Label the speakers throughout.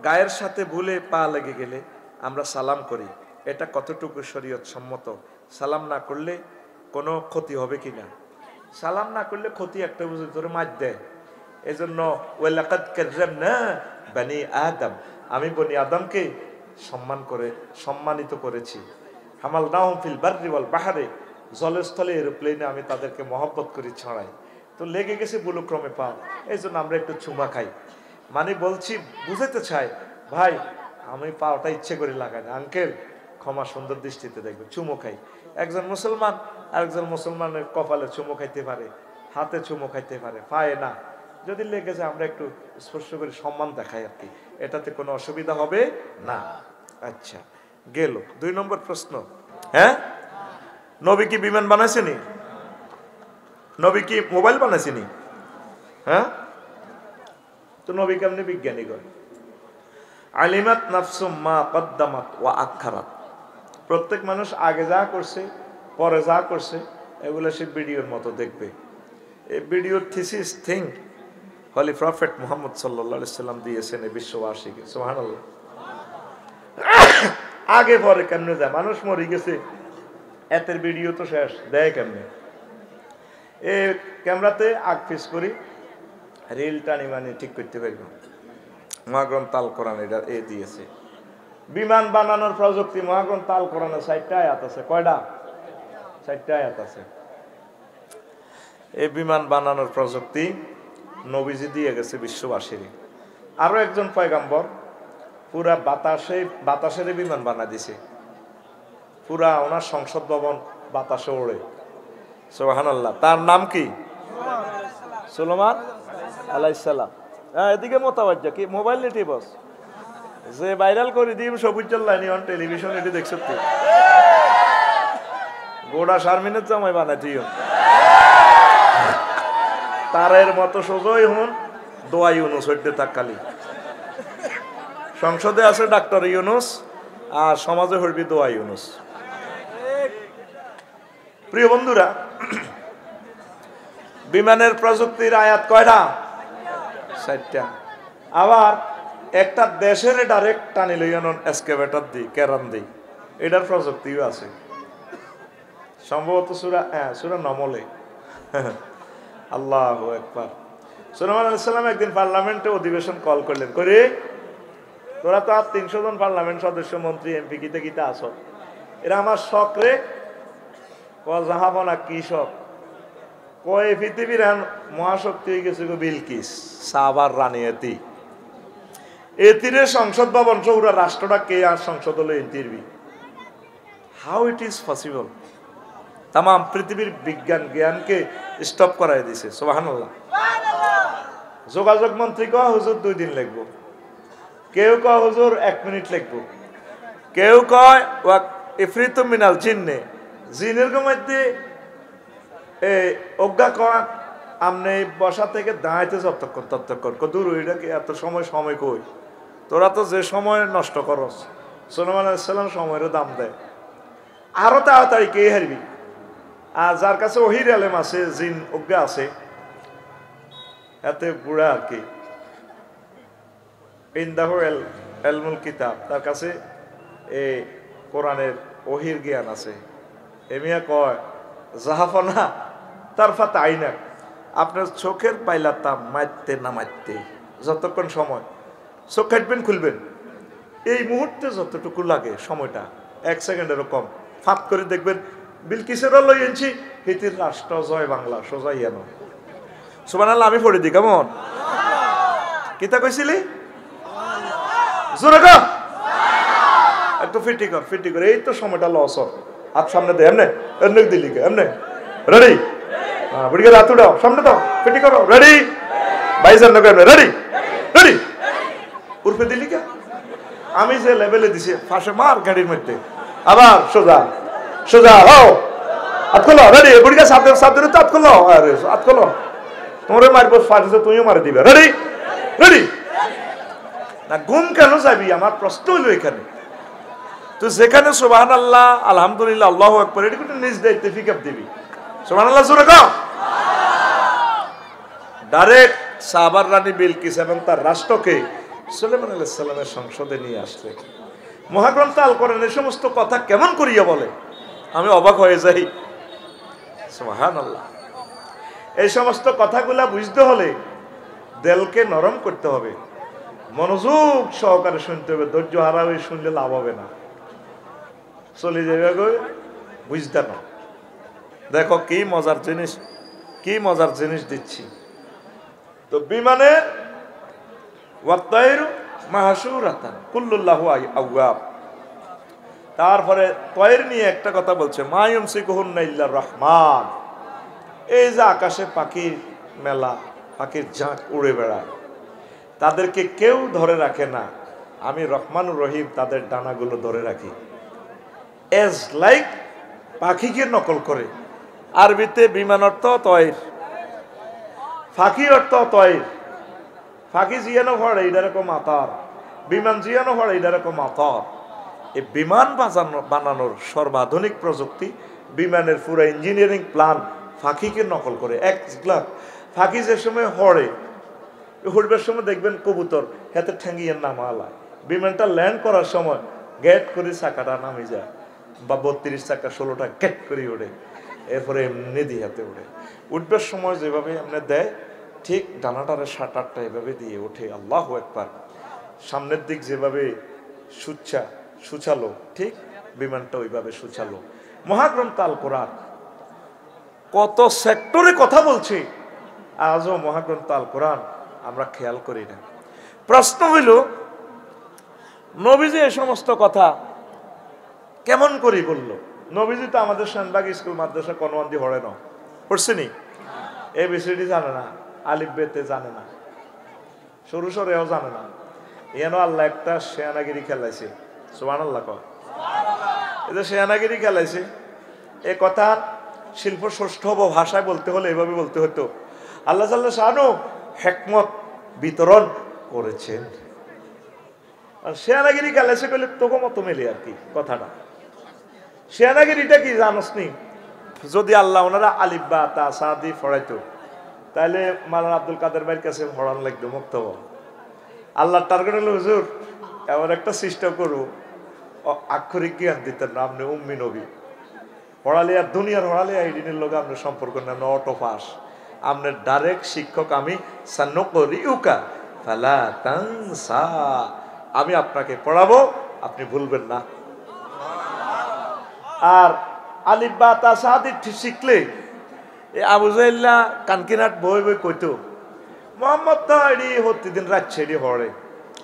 Speaker 1: গায়ের সাথে ভুলে পা লেগে গেলে আমরা সালাম করি, এটা কতটুকু শরীয়ত সম্মত? সালাম না করলে কোনো ক্ষতি হবে কিনা? সালাম না করলে ক্ষতি একটা বুঝে ধরে মার দেয়। এই জন্য ওয়ালাকাদ কাররামনা বানি আদম, আমি বনি আদমকে সম্মানিত করেছি। হামালনাহুম ফিল বাররি ওয়াল বাহরে, জলস্থলে এরোপ্লেনে আমি তাদেরকে মহব্বত করি, ছড়াই। তো লেগে গেছে ভুলক্রমে পা, এই জন্য আমরা একটু চুমা খাই। মানে বলছি, বুঝাতে চাই ভাই আমি পাওটা ইচ্ছে করে লাগাই না, আঙ্কেল ক্ষমা সুন্দর দৃষ্টিতে দেখবে, চুমো খাই। একজন মুসলমান আরেকজন মুসলমানের কপালে চুমো খাইতে পারে, হাতে চুমো খাইতে পারে, পায়ে না। যদি লেগে যায় আমরা একটু স্পর্শ করে সম্মান দেখাই আর কি, এটাতে কোনো অসুবিধা হবে না। আচ্ছা, গেল 2 নম্বর প্রশ্ন। হ্যাঁ, নবী কি বিমান বানাইছেনি? নবী কি মোবাইল বানাইছেনি? হ্যাঁ, তো নবী কেমনি বিজ্ঞানী করে? আলিমাত নাফসুম মা কদ্দামাত ওয়া আখারাত, প্রত্যেক মানুষ আগে যা করছে পরে যা করছে এগুলো সে ভিডিওর মতো দেখবে। এই ভিডিওর থিসিস থিং হলি প্রফেট মুহাম্মদ সাল্লাল্লাহু আলাইহি সাল্লাম দিয়েছেন এই বিশ্ববাসীকে। সুবহানাল্লাহ। আগে পরে কেমনে যায়? মানুষ মরে গেছে, এতের ভিডিও তো শেষ, দেয় কেমনে? এই ক্যামেরাতে আগ পিস করি রিল টানি মানে ঠিক করতে পারব। মহাগ্রন্থ আল কোরআন এটা এ দিয়েছে। বিমান বানানোর প্রযুক্তি মহাগ্রন্থ আল কোরআনে 60টা আয়াত আছে। কয়টা? 60টা আয়াত আছে। এই বিমান বানানোর প্রযুক্তি নবীজি দিয়ে গেছে বিশ্ববাসীর। আরো একজন পয়গাম্বর পুরা বাতাসের বিমান বানা দিছে, পুরা ওনার সংসদ ভবন বাতাসে ওড়ে। সুবহানাল্লাহ। তার নাম কি? সুলাইমান আলাইহিস সালাম। এদিকে মোতাবাজ্জা কি মোবাইল নেটি বস যে ভাইরাল করে দিম সবুজ লাইনি অন টেলিভিশন এটি দেখছো তুই গোড়া শারমিনের জামাই বানাইতিও তারের মতো সোজই হন দোয়া ইউনুস হইতে তাকালি। সংসদে আছে ডাক্তার ইউনুস আর সমাজে হইবি দোয়া ইউনুস। প্রিয় বন্ধুরা, বিমানের প্রযুক্তির আয়াত কয়টা? 60টা। আবার একটা দেশের ডাইরেক্ট টানি লইয়ান এক্সকাভেটর দি কেরান দি, এটার প্রযুক্তিও আছে সম্ভবত সূরা নমলে। আল্লাহু আকবার। সুলাইমান আলাইহিস সালাম একদিন পার্লামেন্টে অধিবেশন কল করলেন, করে তোরা তো আর 300 জন পার্লামেন্ট সদস্য মন্ত্রী এমপি কিতে কিতে আসো, এরা আমার শখ রে জাহাবনা কি শখ কয় পৃথিবীর মহাশক্তি হয়ে গেছে গো বিলকিস সাবার রানী এতি এতিরে সংসদ ভবন পুরা রাষ্ট্রটা কে আর সংসদ হলো এনটিরবি। How it is possible? তাম পৃথিবীর বিজ্ঞান জ্ঞানকে স্টপ করাই দিছে। সুবহানাল্লাহ। যোগাযোগ মন্ত্রী কয় হুজুর 2 দিন লাগবো, কেউ কয় হুজুর 1 মিনিট লাগবো, কেউ কয় ইফরিতু মিনাল জিন্নে, জিনের মধ্যে অজ্ঞা কয় আমনে বসা থেকে দাঁড়াইতে ততক্ষণ দূর ওইটা কি এত সময় কই, তোরা তো যে সময় নষ্ট করস। সুলাইমান আলাইহিস সালাম সময়ের দাম দেয়, আরো তাড়াতাড়ি কে হারবি। আর যার কাছে ওহির আলেম আছে, জিন অজ্ঞা আছে, এতে বুড়া আর কি, ইনদাহু এলমুল কিতাব, তার কাছে এই কোরআনের ওহির জ্ঞান আছে। এমিয়া কয় জাহাফনা তারফাত আইনা, আপনার চোখের পাইলাতা মারতে না মারতে যতক্ষণ সময় চোখ কাটবেন খুলবেন এই মুহূর্তে যতটুকু লাগে সময়টা 1 সেকেন্ডেরও কম, ফাঁক করে দেখবেন বিলকিসেরও লই এনেছি হিতির রাষ্ট্র জয় বাংলা সোজাই এনো। সুবহানাল্লাহ। আমি পড়ে দিই কেমন কিতা কইছিলি জোরে কর, একটু ফিটি কর, এই তো সময়টা লস। হাত সামনে দে, এমনে এমনি দিলি এমনে রেডি, বুড়িকে হাত উঠাও সামনে দাও, ফিটি করো, রেডি বাইজান না এমনে রেডি রেডি উর্ফে দিলি কে? আমি যে লেভেলে দিছি ফাঁসে মার গাড়ির মধ্যে, আবার সোজা সোজা হও, হাত খোলো, রেডি, বুড়িকে সাথে হাত খোলো, আরে হাত খোলো, তোমারে মারবো ফাঁসে তুমিও মারে দিবে, রেডি রেডি না। গুম কেন যাবি? আমার প্রশ্ন হইলো এখানে। তো যেখানে সুবহানাল্লাহ আলহামদুলিল্লাহ আল্লাহু আকবার এটি কিন্তু নিজ দায়িত্বে পিকআপ দিবি। সুবহানাল্লাহ জোরে কও। ডাইরেক্ট সাহাবার রানী বিলকিস এবং তার রাষ্ট্রকে সুলাইমান আলাইহিস সালামের সংসদে নিয়ে আসলে মহাগ্রন্থ আল কোরআন এই সমস্ত কথা কেমন করিয়া বলে, আমি অবাক হয়ে যাই। সুবহানাল্লাহ। এই সমস্ত কথাগুলা বুঝতে হলে দিলকে নরম করতে হবে, মনোযোগ সহকারে শুনতে হবে। ধৈর্য হারা হয়ে শুনলে লাভ হবে না, চলে যাবে বুঝতে না। দেখো কি মজার জিনিস, কি মজার জিনিস দিচ্ছি। তো বিমানে ওয়াত্তাইরু মাহশুরাতান কুল্লুল্লাহু আওয়াব। তারপরে তয়ের নিয়ে একটা কথা বলছে, মা ইউমসিকুহুন্না ইল্লার রহমান। এই যে আকাশে পাখির মেলা, পাখির ঝাঁক উড়ে বেড়ায়, তাদেরকে কেউ ধরে রাখে না, আমি রহমানুর রহিম তাদের ডানাগুলো ধরে রাখি। এজ লাইক পাখিকে নকল করে। আরবিতে বিমান অর্থ তয়ের, ফাঁকি অর্থ তয়ের। ফাঁকি জিয়ানো ফড়ে এরকম আতার, বিমান জিয়ানো ফড়ে এরকম আতার। এই বিমান বানানোর সর্বাধুনিক প্রযুক্তি, বিমানের পুরো ইঞ্জিনিয়ারিং প্ল্যান ফাঁকিকে নকল করে। এক লাখ ফাঁকি যে সময় হড়ে, উঠবার সময় দেখবেন কবুতর হাতে ঠ্যাঙ্গিয়ে নামালা, বিমানটা ল্যান্ড করার সময় গেট করে চাকাটা নামে যায়, বা 32 চাকা 16টা গেট করে ওঠে, এরপরে এমনি দিয়ে হাতে ওঠে। উঠবার সময় যেভাবে এমনি দেয়, ঠিক ডানাটারে 7-8টা এভাবে দিয়ে ওঠে। আল্লাহু আকবার। সামনের দিক যেভাবে সুচালো, ঠিক বিমানটা ওইভাবে সুচালো। মহাগ্রন্থ আল কোরআন কত সেক্টরে কথা বলছে, আজও মহাগ্রন্থ আল কোরআন আমরা খেয়াল করি না। প্রশ্ন হইল, নবীজি এই সমস্ত কথা কেমন করে বলল? নবীজি তো আমাদের শানবাগ স্কুল মাদ্রাসা কনওয়ান্দি হড়ে না, পড়ছেনি? ABCD জানে না, আলিফ বেতে জানে না, সরু সরেও জানে না। এন আল্লাহ একটা শেয়ানাগিরি খেলাইছে। সুবহানাল্লাহ কয়। এই যে শেয়ানাগিরি খেলাইছে, এ কথা শিল্প সৌষ্ঠব ভাষায় বলতে হলে এভাবে বলতে হতো, আল্লাহ জাল্লা শানু হিকমত বিতরণ করেছেন। আর শেয়ানাগিরি খেলাইছে বলে তোকে মতো মেলে আর কি কথাটা। শেয়ানাগিরিটা কি জানোস নি? যদি আল্লাহ ওনারা আলিফ বা তা সাদি পড়াইতো, তাহলে মাওলানা আব্দুল কাদের ভাইয়ের কাছে পড়ান লাগতো মুক্ত। আল্লাহর টার্গেট হলো, হুজুর এমন একটা সিস্টেম করবো, আক্ষরিক জ্ঞান দিতেন না, আপনি উম্মি নবী পড়ালে আর দুনিয়ার পড়ালে এই দিনের লোক আপনার সম্পর্ক নেন অটো পাস, আপনার ডাইরেক্ট শিক্ষক আমি সান্নুকরিউকা ফালা তানসা, আমি আপনাকে পড়াবো, আপনি ভুলবেন না। আর আলিফ বা তা সাদি শিখলে আবু জাহেল্লা কানকিনাট বই বই কইতো, মোহাম্মদ তো এডি প্রতিদিন রাখছে, এডি হরে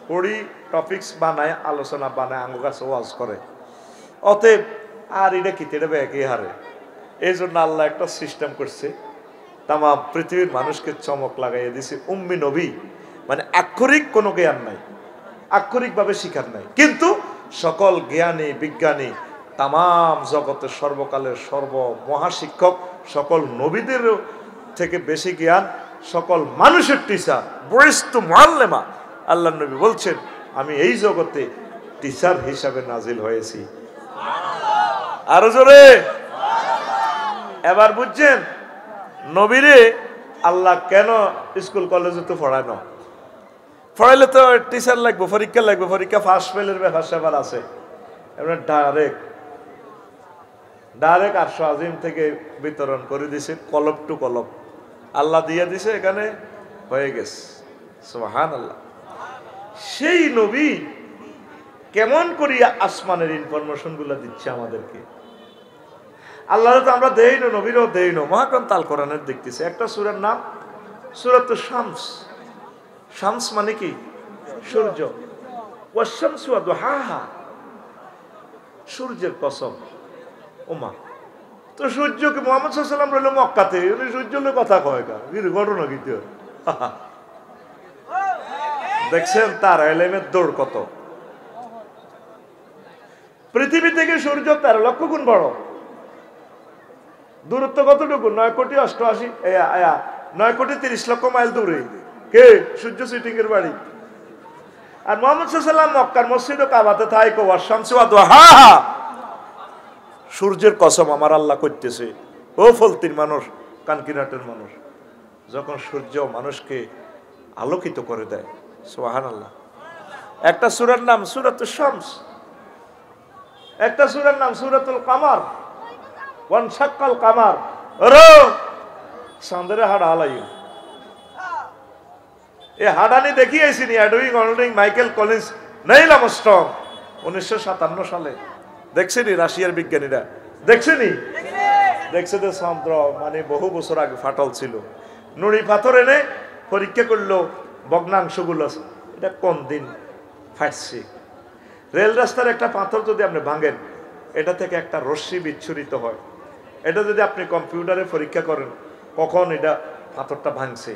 Speaker 1: পড়ি টপিক্স বানায়, আলোচনা বানায়, আঙ্গু কাছে ওয়াজ করে। অতএব আর এটা কি তেড়ে একই হারে। এই জন্য আল্লাহ একটা সিস্টেম করছে, তাম পৃথিবীর মানুষকে চমক লাগাইয়ে দিছে। উম্মি নবী মানে আক্ষরিক কোনো জ্ঞান নাই, আক্ষরিকভাবে শিখার নাই, কিন্তু সকল জ্ঞানী বিজ্ঞানী, তাম জগতের সর্বকালের মহাশিক্ষক, সকল নবীদের থেকে বেশি জ্ঞান, সকল মানুষের টিচার, বরিষ্ঠ মুআল্লিমা। আল্লাহ নবী বলছেন, আমি এই জগতে টিচার হিসাবে নাজিল হয়েছি। আরো জোরে। এবার বুঝছেন নবীরে আল্লাহ কেন স্কুল কলেজে তো পড়ায় না? পড়াইলে তো টিচার লাগবে, পরীক্ষা লাগবে, পরীক্ষা ফার্স্ট ফেলের ব্যাপার স্যাপার আছে। এবার ডাইরেক্ট 800 আজিম থেকে বিতরণ করে দিছে, কলব টু কলব আল্লাহ দিয়ে দিছে, এখানে হয়ে গেছে। সুবহানাল্লাহ। সেই নবী কেমন করিয়া আসমানের ইনফরমেশন গুলা দিচ্ছে আমাদেরকে। আল্লাহ তো আমরা দেই না, নবীরও দেই না। মহাগ্রন্থ আল কোরআনের দেখতেছে একটা সূরার নাম সূরাতুশ শামস। শামস মানে কি? সূর্য। ওয়াশ-শামসু ওয়া দুহাহা, সূর্যের কসম। ওমা, তো সূর্যকে মুহাম্মদ সাল্লাল্লাহু আলাইহি ওয়াসাল্লাম রইল মক্কাতে, উনি সূর্যের কথা কয় কা, কি ঘটনা কি? দেখছেন তার এলেমের দৌড় কত। পৃথিবী থেকে সূর্য 13 লক্ষ গুণ বড়। দূরত্ব কতটুকু? 9,30,00,000 মাইল দূরে। কে? সূর্য সিটিং এর বাড়ি। আর মুহাম্মদ সাল্লাল্লাহু আলাইহি ওয়াসাল্লাম মক্কার মসজিদ ও কাবাতে থাইকো ওয়াশ-শামসু ওয়া দুহাহা, সূর্যের কসম আমার আল্লাহ করতেছে। ও ফলতির মানুষ, কানকিনাটের মানুষ, যখন সূর্য মানুষকে আলোকিত করে দেয়, সুবহানাল্লাহ, একটা সূরার নাম সূরাতুশ শামস, একটা সূরার নাম সূরাতুল কামার, ওয়ান শাক্কাল কামার। ওরে চাঁদের হাড় হালাইও, এ হাডানি দেখিয়েছি নি এডউইং অল্ডিং মাইকেল কলিন্স নেইল আর্মস্ট্রং 1957 সালে। দেখছেনি রাশিয়ার বিজ্ঞানীরা? দেখছেনি? দেখছে যে চন্দ্র মানে বহু বছর আগে ফাটল ছিল। নুড়ি পাথর এনে পরীক্ষা করলো ভগ্নাংশগুলো, এটা কোন দিন ফাটছে। রেল রাস্তার একটা পাথর যদি আপনি ভাঙেন, এটা থেকে একটা রশ্মি বিচ্ছুরিত হয়। এটা যদি আপনি কম্পিউটারে পরীক্ষা করেন কখন এটা পাথরটা ভাঙছে,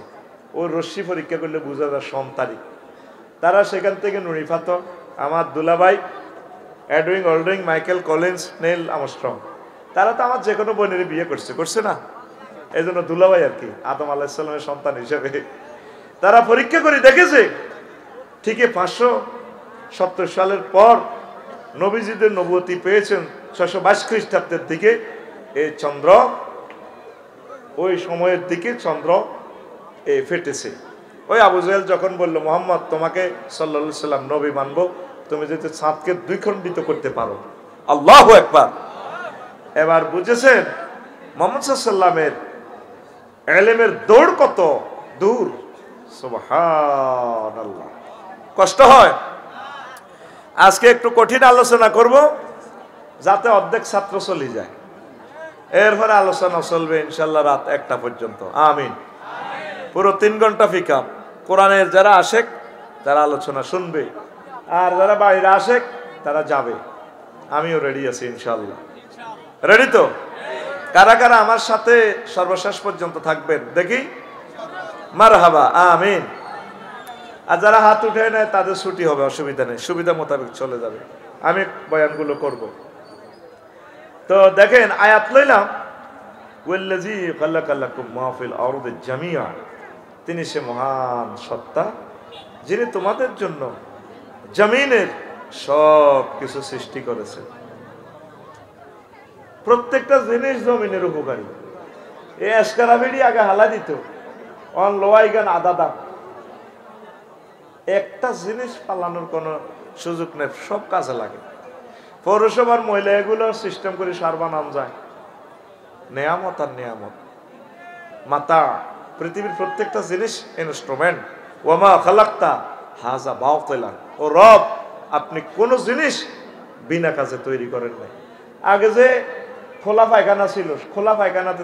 Speaker 1: ওই রশ্মি পরীক্ষা করলে বোঝা যায় সম তারিখ। তারা সেখান থেকে নুড়ি পাথর, আমার দুলাভাই এডউইং অল্ডিং মাইকেল কলিন্স নেইল আর্মস্ট্রং, তারা তো আমার যে কোনো বোনের বিয়ে করছে না, এই জন্য দুলাভাই আর কি, আদম আলাহিসাল্লামের সন্তান হিসেবে। তারা পরীক্ষা করে দেখেছে ঠিকই 570 সালের পর নবীজিদের নবুয়তি পেয়েছেন 622 খ্রিস্টাব্দের দিকে। এই চন্দ্র ওই সময়ের দিকে চন্দ্র ফেটেছে। ওই আবু জাহেল যখন বলল মোহাম্মদ তোমাকে সাল্লাল্লাহু আলাইহি সাল্লাম নবী মানবো, তুমি যদি চাঁদকে দ্বিখণ্ডিত করতে পারো। আল্লাহু আকবার। এবার বুঝেছেন মুহাম্মদ সাল্লাল্লাহু আলাইহি সাল্লামের ইলমের দৌড় কত দূর। সুবহানাল্লাহ। কষ্ট হয়। আজকে একটু কঠিন আলোচনা করব যাতে অর্ধেক ছাত্র চলে যায়, এরপরে আলোচনা চলবে ইনশাআল্লাহ রাত 1টা পর্যন্ত। আমিন। পুরো 3 ঘন্টা পিকআপ। কোরআনের যারা আশেক তারা আলোচনা শুনবে, আর যারা বাইরে আশেক তারা যাবে। আমিও রেডি আছি ইনশাআল্লাহ। রেডি তো? কারা কারা আমার সাথে সর্বশেষ পর্যন্ত থাকবেন দেখি? মারহাবা। আমিন। আর যারা হাত উঠে নেয় তাদের ছুটি হবে, অসুবিধা নেই, সুবিধা মোতাবেক চলে যাবে। আমি বয়ানগুলো করব। তো দেখেন আয়াত লইলাম, ওয়াল্লাযী খালাকা লাকুম মা ফিল আরদি জামিআ, তিনি সে মহান সত্তা যিনি তোমাদের জন্য জমিনের সব কিছু সৃষ্টি করেছেন। প্রত্যেকটা জিনিস জমিনের উপকারী। এই এসকারাবিড়ি আগে হালা দিত, অন লোয়াই গান আদা দাম। একটা জিনিস পালানোর কোনো সুযোগ নেই, সব কাজে লাগে। পৌরসভার মহিলা এগুলো সিস্টেম করে সার বানানো যায়। নেয়ামত আর নেয়ামত মাতা, পৃথিবীর প্রত্যেকটা জিনিস ইনস্ট্রুমেন্ট। ওয়ামা খালাক্তা হাজা বাতিলান, ও রব আপনি কোন জিনিস বিনা কাজে তৈরি করেন নাই। আগে যে খোলা পায়খানা ছিল, খোলা পায়খানাতে